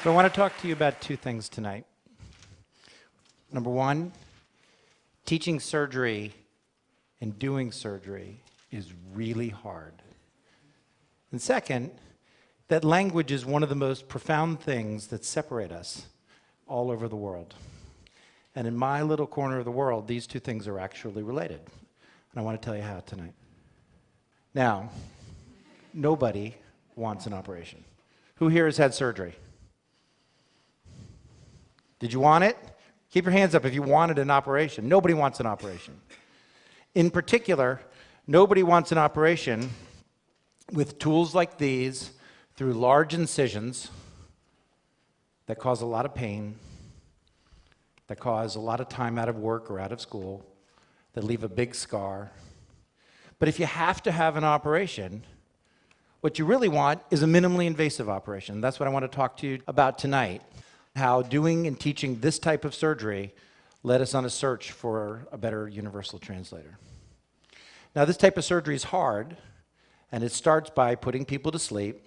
So I want to talk to you about two things tonight. Number one, teaching surgery and doing surgery is really hard. And second, that language is one of the most profound things that separate us all over the world. And in my little corner of the world, these two things are actually related. And I want to tell you how tonight. Now, nobody wants an operation. Who here has had surgery? Did you want it? Keep your hands up if you wanted an operation. Nobody wants an operation. In particular, nobody wants an operation with tools like these through large incisions that cause a lot of pain, that cause a lot of time out of work or out of school, that leave a big scar. But if you have to have an operation, what you really want is a minimally invasive operation. That's what I want to talk to you about tonight. How doing and teaching this type of surgery led us on a search for a better universal translator. Now, this type of surgery is hard, and it starts by putting people to sleep,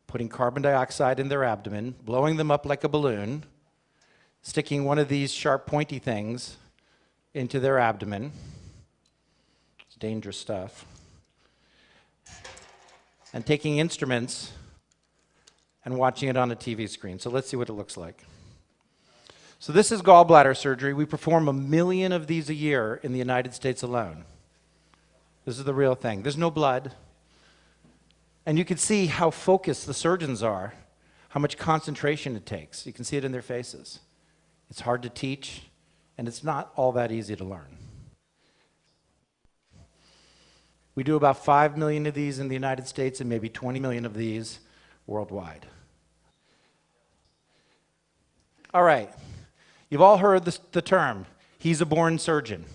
putting carbon dioxide in their abdomen, blowing them up like a balloon, sticking one of these sharp, pointy things into their abdomen. It's dangerous stuff. And taking instruments and watching it on a TV screen. So let's see what it looks like. So this is gallbladder surgery. We perform 1 million of these a year in the United States alone. This is the real thing. There's no blood. And you can see how focused the surgeons are, how much concentration it takes. You can see it in their faces. It's hard to teach, and it's not all that easy to learn. We do about 5 million of these in the United States and maybe 20 million of these worldwide. All right, you've all heard the term, he's a born surgeon.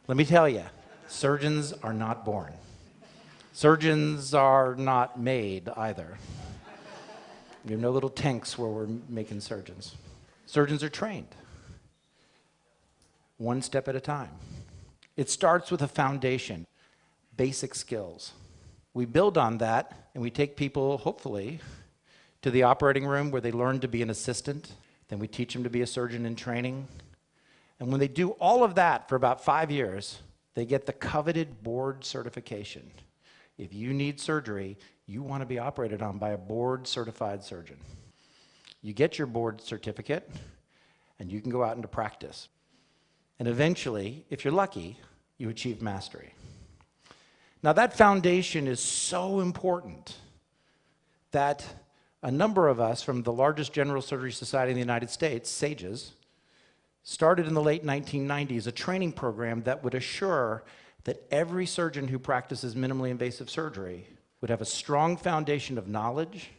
Let me tell you, surgeons are not born. Surgeons are not made either. We have no little tanks where we're making surgeons. Surgeons are trained, one step at a time. It starts with a foundation, basic skills. We build on that, and we take people, hopefully, to the operating room where they learn to be an assistant. Then we teach them to be a surgeon in training. And when they do all of that for about 5 years, they get the coveted board certification. If you need surgery, you want to be operated on by a board-certified surgeon. You get your board certificate, and you can go out into practice. And eventually, if you're lucky, you achieve mastery. Now, that foundation is so important that a number of us from the largest general surgery society in the United States, SAGES, started in the late 1990s a training program that would assure that every surgeon who practices minimally invasive surgery would have a strong foundation of knowledge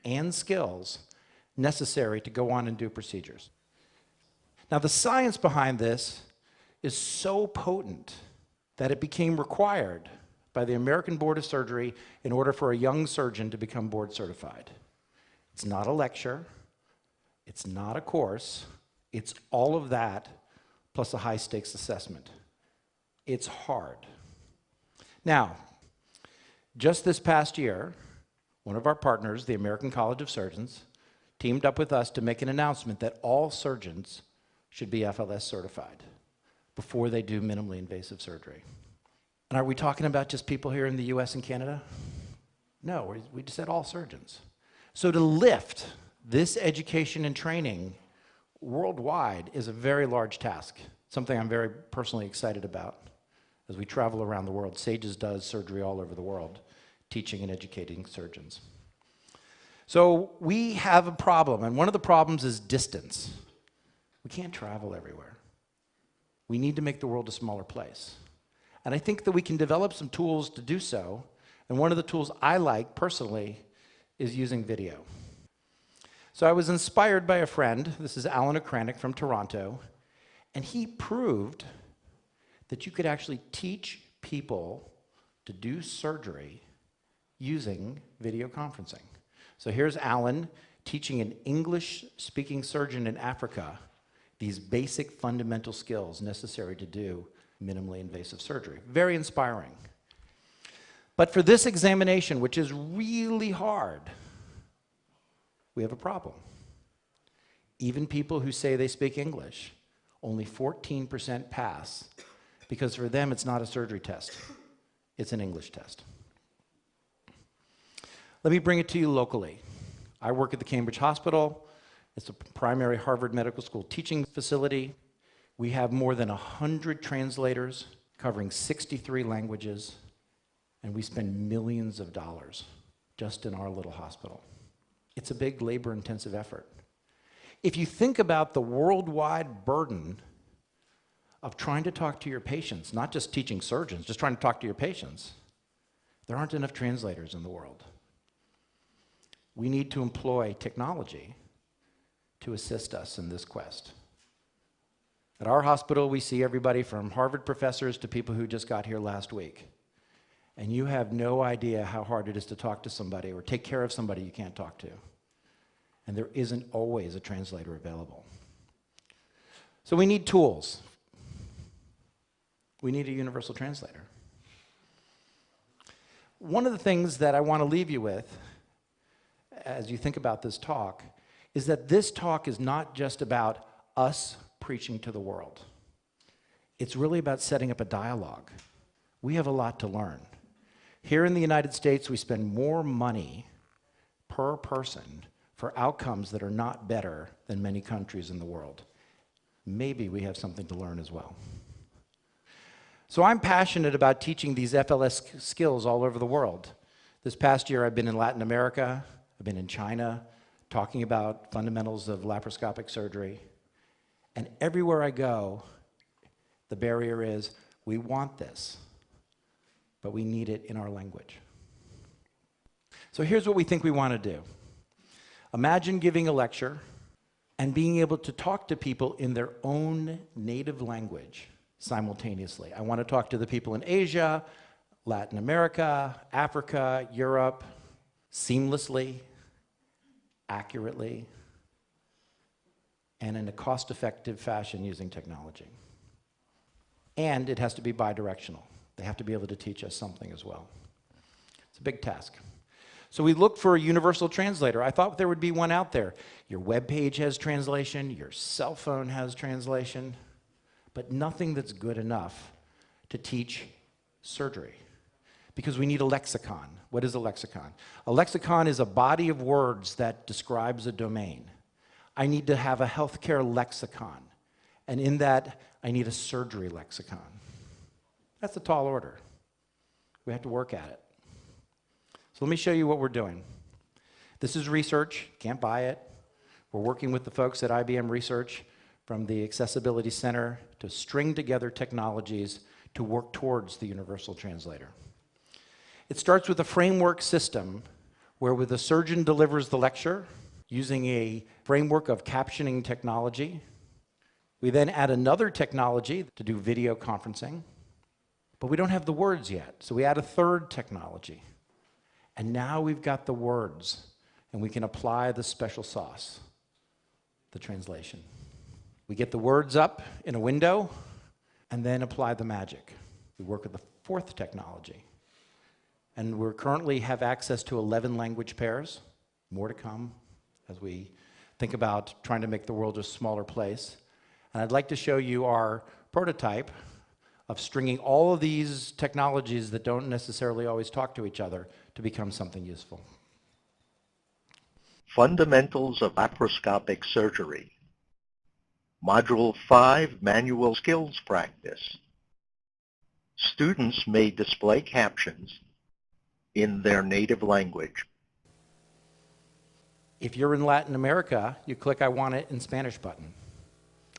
and skills necessary to go on and do procedures. Now, the science behind this is so potent that it became required by the American Board of Surgery in order for a young surgeon to become board certified. It's not a lecture, it's not a course, it's all of that plus a high-stakes assessment. It's hard. Now, just this past year, one of our partners, the American College of Surgeons, teamed up with us to make an announcement that all surgeons should be FLS certified before they do minimally invasive surgery. And are we talking about just people here in the US and Canada? No, we just said all surgeons. So to lift this education and training worldwide is a very large task, something I'm very personally excited about as we travel around the world. SAGES does surgery all over the world, teaching and educating surgeons. So we have a problem, and one of the problems is distance. We can't travel everywhere. We need to make the world a smaller place. And I think that we can develop some tools to do so, and one of the tools I like personally is using video. So I was inspired by a friend, this is Alan Okranik from Toronto, and he proved that you could actually teach people to do surgery using video conferencing. So here's Alan teaching an English-speaking surgeon in Africa these basic fundamental skills necessary to do minimally invasive surgery. Very inspiring. But for this examination, which is really hard, we have a problem. Even people who say they speak English, only 14% pass, because for them it's not a surgery test, it's an English test. Let me bring it to you locally. I work at the Cambridge Hospital. It's a primary Harvard Medical School teaching facility. We have more than 100 translators covering 63 languages, and we spend millions of dollars just in our little hospital. It's a big labor-intensive effort. If you think about the worldwide burden of trying to talk to your patients, not just teaching surgeons, just trying to talk to your patients, there aren't enough translators in the world. We need to employ technology to assist us in this quest. At our hospital, we see everybody from Harvard professors to people who just got here last week. And you have no idea how hard it is to talk to somebody or take care of somebody you can't talk to. And there isn't always a translator available. So we need tools. We need a universal translator. One of the things that I want to leave you with, as you think about this talk, is that this talk is not just about us preaching to the world. It's really about setting up a dialogue. We have a lot to learn. Here in the United States, we spend more money per person for outcomes that are not better than many countries in the world. Maybe we have something to learn as well. So I'm passionate about teaching these FLS skills all over the world. This past year, I've been in Latin America, I've been in China, talking about fundamentals of laparoscopic surgery. And everywhere I go, the barrier is, we want this, but we need it in our language. So here's what we think we want to do. Imagine giving a lecture and being able to talk to people in their own native language simultaneously. I want to talk to the people in Asia, Latin America, Africa, Europe, seamlessly, accurately, and in a cost-effective fashion using technology. And it has to be bidirectional. They have to be able to teach us something as well. It's a big task. So we looked for a universal translator. I thought there would be one out there. Your web page has translation, your cell phone has translation, but nothing that's good enough to teach surgery, because we need a lexicon. What is a lexicon? A lexicon is a body of words that describes a domain. I need to have a healthcare lexicon, and in that, I need a surgery lexicon. That's a tall order. We have to work at it. So let me show you what we're doing. This is research, can't buy it. We're working with the folks at IBM Research from the Accessibility Center to string together technologies to work towards the universal translator. It starts with a framework system where the surgeon delivers the lecture using a framework of captioning technology. We then add another technology to do video conferencing, but we don't have the words yet, so we add a third technology. And now we've got the words, and we can apply the special sauce, the translation. We get the words up in a window, and then apply the magic. We work with the fourth technology. And we currently have access to 11 language pairs, more to come as we think about trying to make the world a smaller place. And I'd like to show you our prototype of stringing all of these technologies that don't necessarily always talk to each other to become something useful. Fundamentals of Laparoscopic Surgery. Module 5, Manual Skills Practice. Students may display captions in their native language. If you're in Latin America, you click I want it in Spanish button,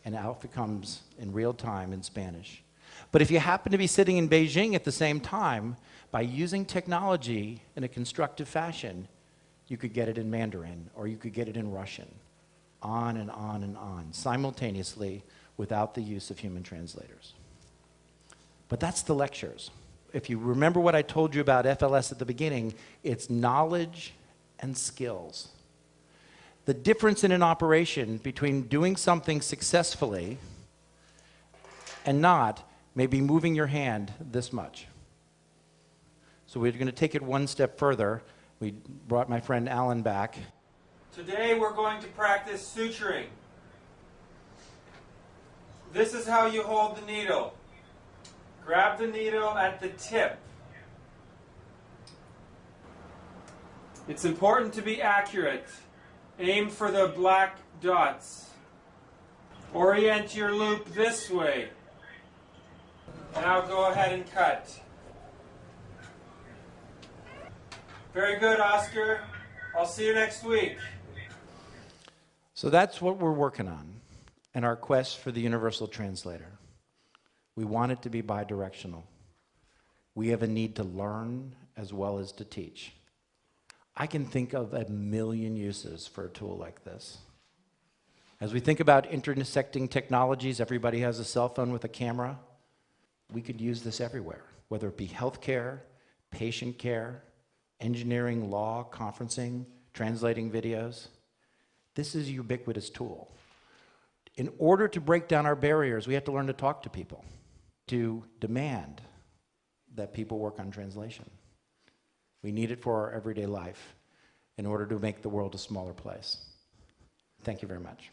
and out it comes in real time in Spanish. But if you happen to be sitting in Beijing at the same time, by using technology in a constructive fashion, you could get it in Mandarin, or you could get it in Russian, on and on and on, simultaneously without the use of human translators. But that's the lectures. If you remember what I told you about FLS at the beginning, it's knowledge and skills. The difference in an operation between doing something successfully and not may be moving your hand this much. So we're going to take it one step further. We brought my friend Alan back. Today we're going to practice suturing. This is how you hold the needle. Grab the needle at the tip. It's important to be accurate. Aim for the black dots. Orient your loop this way. Now go ahead and cut. Very good, Oscar. I'll see you next week. So that's what we're working on in our quest for the universal translator. We want it to be bidirectional. We have a need to learn as well as to teach. I can think of a million uses for a tool like this. As we think about intersecting technologies, everybody has a cell phone with a camera. We could use this everywhere, whether it be healthcare, patient care, engineering, law, conferencing, translating videos. This is a ubiquitous tool. In order to break down our barriers, we have to learn to talk to people, to demand that people work on translation. We need it for our everyday life in order to make the world a smaller place. Thank you very much.